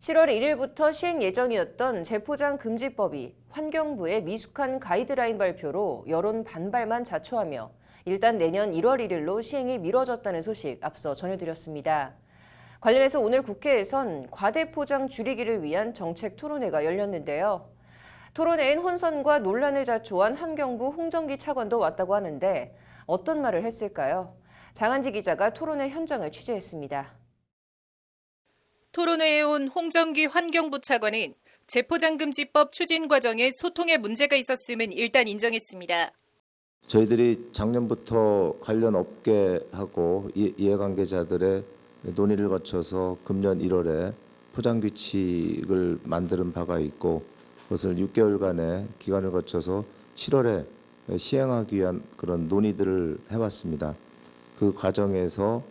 7월 1일부터 시행 예정이었던 재포장 금지법이 환경부의 미숙한 가이드라인 발표로 여론 반발만 자초하며 일단 내년 1월 1일로 시행이 미뤄졌다는 소식 앞서 전해드렸습니다. 관련해서 오늘 국회에선 과대포장 줄이기를 위한 정책 토론회가 열렸는데요. 토론회엔 혼선과 논란을 자초한 환경부 홍정기 차관도 왔다고 하는데 어떤 말을 했을까요? 장한지 기자가 토론회 현장을 취재했습니다. 토론회에 온 홍정기 환경부 차관은 재포장금지법 추진 과정에 소통에 문제가 있었음은 일단 인정했습니다. 저희들이 작년부터 관련 업계하고 이해관계자들의 논의를 거쳐서 금년 1월에 포장규칙을 만드는 바가 있고 그것을 6개월간의 기간을 거쳐서 7월에 시행하기 위한 그런 논의들을 해왔습니다. 그 과정에서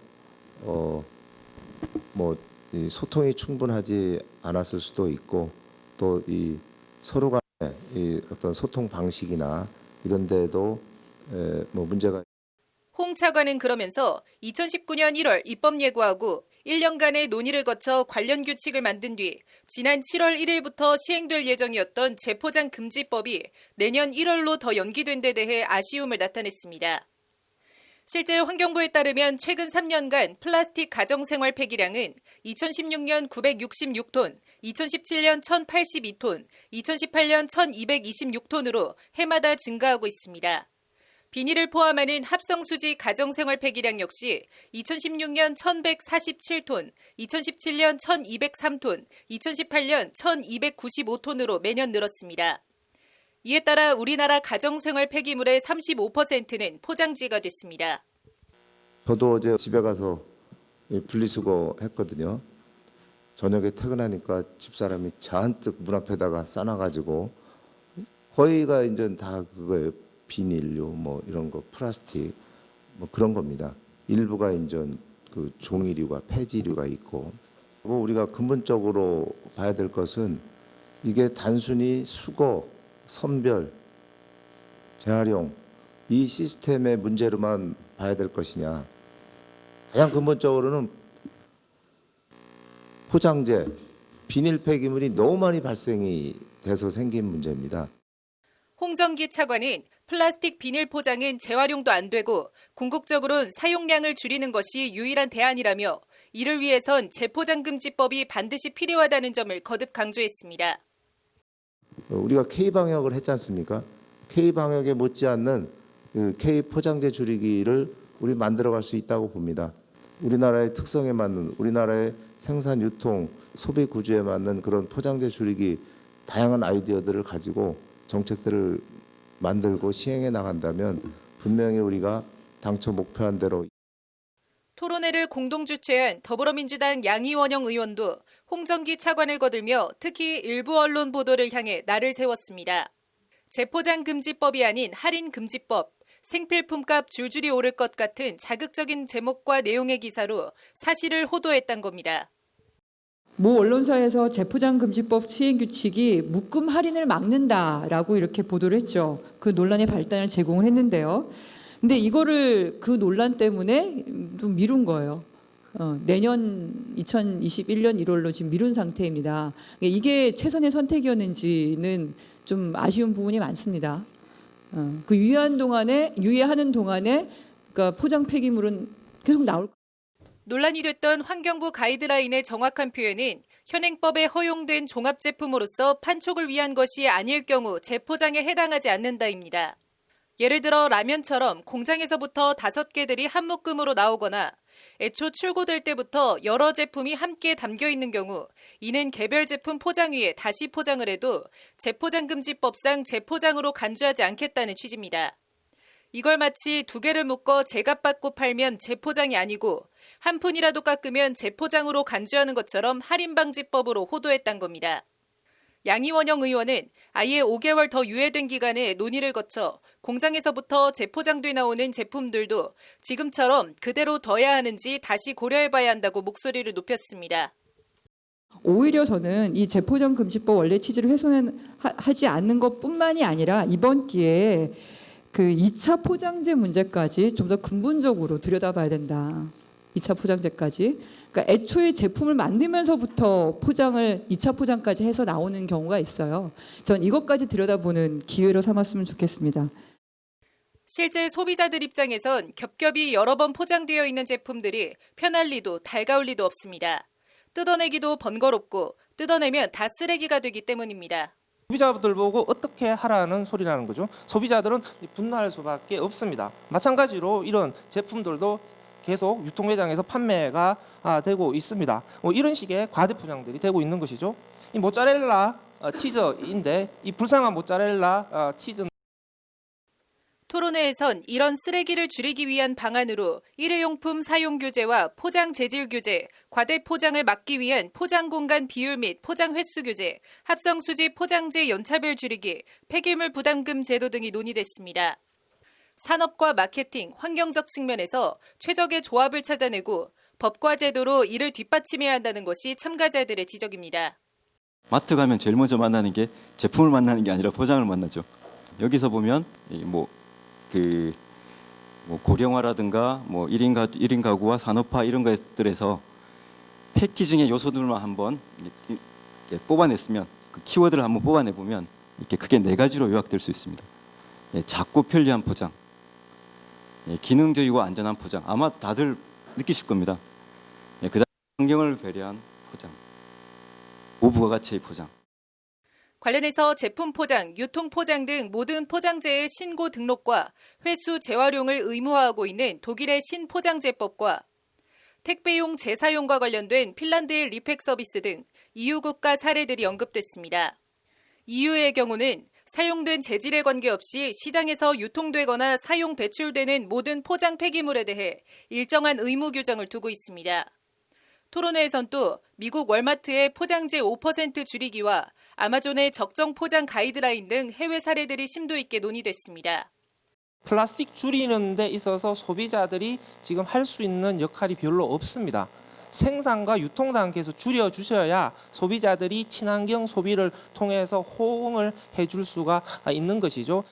이 소통이 충분하지 않았을 수도 있고 또 이 서로 간의 이 어떤 소통 방식이나 이런 데도 문제가. 홍 차관은 그러면서 2019년 1월 입법 예고하고 1년간의 논의를 거쳐 관련 규칙을 만든 뒤 지난 7월 1일부터 시행될 예정이었던 재포장 금지법이 내년 1월로 더 연기된 데 대해 아쉬움을 나타냈습니다. 실제 환경부에 따르면 최근 3년간 플라스틱 가정생활 폐기량은 2016년 966톤, 2017년 1082톤, 2018년 1226톤으로 해마다 증가하고 있습니다. 비닐을 포함하는 합성수지 가정생활 폐기량 역시 2016년 1147톤, 2017년 1203톤, 2018년 1295톤으로 매년 늘었습니다. 이에 따라 우리나라 가정생활 폐기물의 35%는 포장지가 됐습니다. 저도 어제 집에 가서 분리수거 했거든요. 저녁에 퇴근하니까 집사람이 잔뜩 문 앞에다가 싸놔가지고 거의가 이제 다 그거예요. 비닐류 이런 거 플라스틱 그런 겁니다. 일부가 이제 그 종이류가 폐지류가 있고 우리가 근본적으로 봐야 될 것은 이게 단순히 수거, 선별, 재활용 이 시스템의 문제로만 봐야 될 것이냐. 가장 근본적으로는 포장재, 비닐 폐기물이 너무 많이 발생이 돼서 생긴 문제입니다. 홍정기 차관은 플라스틱 비닐 포장은 재활용도 안 되고 궁극적으로는 사용량을 줄이는 것이 유일한 대안이라며 이를 위해선 재포장금지법이 반드시 필요하다는 점을 거듭 강조했습니다. 우리가 K방역을 했지 않습니까? K방역에 못지않는 K포장재 줄이기를 우리 만들어갈 수 있다고 봅니다. 우리나라의 특성에 맞는 우리나라의 생산, 유통, 소비 구조에 맞는 그런 포장재 줄이기 다양한 아이디어들을 가지고 정책들을 만들고 시행해 나간다면 분명히 우리가 당초 목표한 대로. 토론회를 공동 주최한 더불어민주당 양이원영 의원도 홍정기 차관을 거들며 특히 일부 언론 보도를 향해 날을 세웠습니다. 재포장 금지법이 아닌 할인 금지법, 생필품값 줄줄이 오를 것 같은 자극적인 제목과 내용의 기사로 사실을 호도했던 겁니다. 모 언론사에서 재포장금지법 시행규칙이 묶음 할인을 막는다라고 이렇게 보도를 했죠. 그 논란의 발단을 제공을 했는데요. 근데 이거를 그 논란 때문에 좀 미룬 거예요. 내년 2021년 1월로 지금 미룬 상태입니다. 이게 최선의 선택이었는지는 좀 아쉬운 부분이 많습니다. 그 유예하는 동안에 그러니까 포장 폐기물은 계속 나올. 논란이 됐던 환경부 가이드라인의 정확한 표현은 현행법에 허용된 종합제품으로서 판촉을 위한 것이 아닐 경우 재포장에 해당하지 않는다입니다. 예를 들어 라면처럼 공장에서부터 5개들이 한 묶음으로 나오거나 애초 출고될 때부터 여러 제품이 함께 담겨 있는 경우 이는 개별 제품 포장 위에 다시 포장을 해도 재포장금지법상 재포장으로 간주하지 않겠다는 취지입니다. 이걸 마치 2개를 묶어 제값받고 팔면 재포장이 아니고 한 푼이라도 깎으면 재포장으로 간주하는 것처럼 할인방지법으로 호도했던 겁니다. 양이원영 의원은 아예 5개월 더 유예된 기간에 논의를 거쳐 공장에서부터 재포장돼 나오는 제품들도 지금처럼 그대로 둬야 하는지 다시 고려해봐야 한다고 목소리를 높였습니다. 오히려 저는 이 재포장금지법 원래 취지를 훼손하지 않는 것뿐만이 아니라 이번 기회에 그 2차 포장재 문제까지 좀 더 근본적으로 들여다봐야 된다. 2차 포장재까지. 그러니까 애초에 제품을 만들면서부터 포장을 2차 포장까지 해서 나오는 경우가 있어요. 전 이것까지 들여다보는 기회로 삼았으면 좋겠습니다. 실제 소비자들 입장에선 겹겹이 여러 번 포장되어 있는 제품들이 편할 리도 달가울 리도 없습니다. 뜯어내기도 번거롭고 뜯어내면 다 쓰레기가 되기 때문입니다. 소비자들 보고 어떻게 하라는 소리라는 거죠. 소비자들은 분노할 수밖에 없습니다. 마찬가지로 이런 제품들도 계속 유통 매장에서 판매가 되고 있습니다. 이런 식의 과대 포장들이 되고 있는 것이죠. 이 모짜렐라 치즈인데 이 불쌍한 모짜렐라 치즈. 토론회에선 이런 쓰레기를 줄이기 위한 방안으로 일회용품 사용 규제와 포장 재질 규제, 과대 포장을 막기 위한 포장 공간 비율 및 포장 횟수 규제, 합성 수지 포장재 연차별 줄이기, 폐기물 부담금 제도 등이 논의됐습니다. 산업과 마케팅, 환경적 측면에서 최적의 조합을 찾아내고 법과 제도로 이를 뒷받침해야 한다는 것이 참가자들의 지적입니다. 마트 가면 제일 먼저 만나는 게 제품을 만나는 게 아니라 포장을 만나죠. 여기서 보면 고령화라든가 1인 가구와 산업화 이런 것들에서 패키징의 요소들만 한번 뽑아냈으면 그 키워드를 한번 뽑아내 보면 이렇게 크게 4가지로 요약될 수 있습니다. 작고 편리한 포장, 기능적이고 안전한 포장. 아마 다들 느끼실 겁니다. 그다음 환경을 배려한 포장, 고부가가치의 포장. 관련해서 제품 포장, 유통 포장 등 모든 포장재의 신고 등록과 회수 재활용을 의무화하고 있는 독일의 신포장재법과 택배용 재사용과 관련된 핀란드의 리팩 서비스 등 EU 국가 사례들이 언급됐습니다. EU의 경우는 사용된 재질에 관계없이 시장에서 유통되거나 사용 배출되는 모든 포장 폐기물에 대해 일정한 의무 규정을 두고 있습니다. 토론회에선 또 미국 월마트의 포장재 5% 줄이기와 아마존의 적정 포장 가이드라인 등 해외 사례들이 심도 있게 논의됐습니다. 플라스틱 줄이는 데 있어서 소비자들이 지금 할 수 있는 역할이 별로 없습니다. 생산과 유통 단계에서 줄여주셔야 소비자들이 친환경 소비를 통해서 호응을 해줄 수가 있는 것이죠.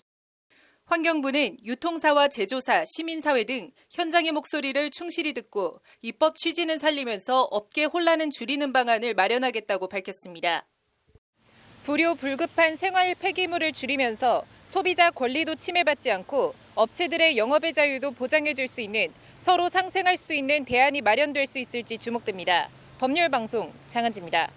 환경부는 유통사와 제조사, 시민사회 등 현장의 목소리를 충실히 듣고 입법 취지는 살리면서 업계 혼란은 줄이는 방안을 마련하겠다고 밝혔습니다. 불효 불급한 생활 폐기물을 줄이면서 소비자 권리도 침해받지 않고 업체들의 영업의 자유도 보장해줄 수 있는 서로 상생할 수 있는 대안이 마련될 수 있을지 주목됩니다. 법률방송 장한지입니다.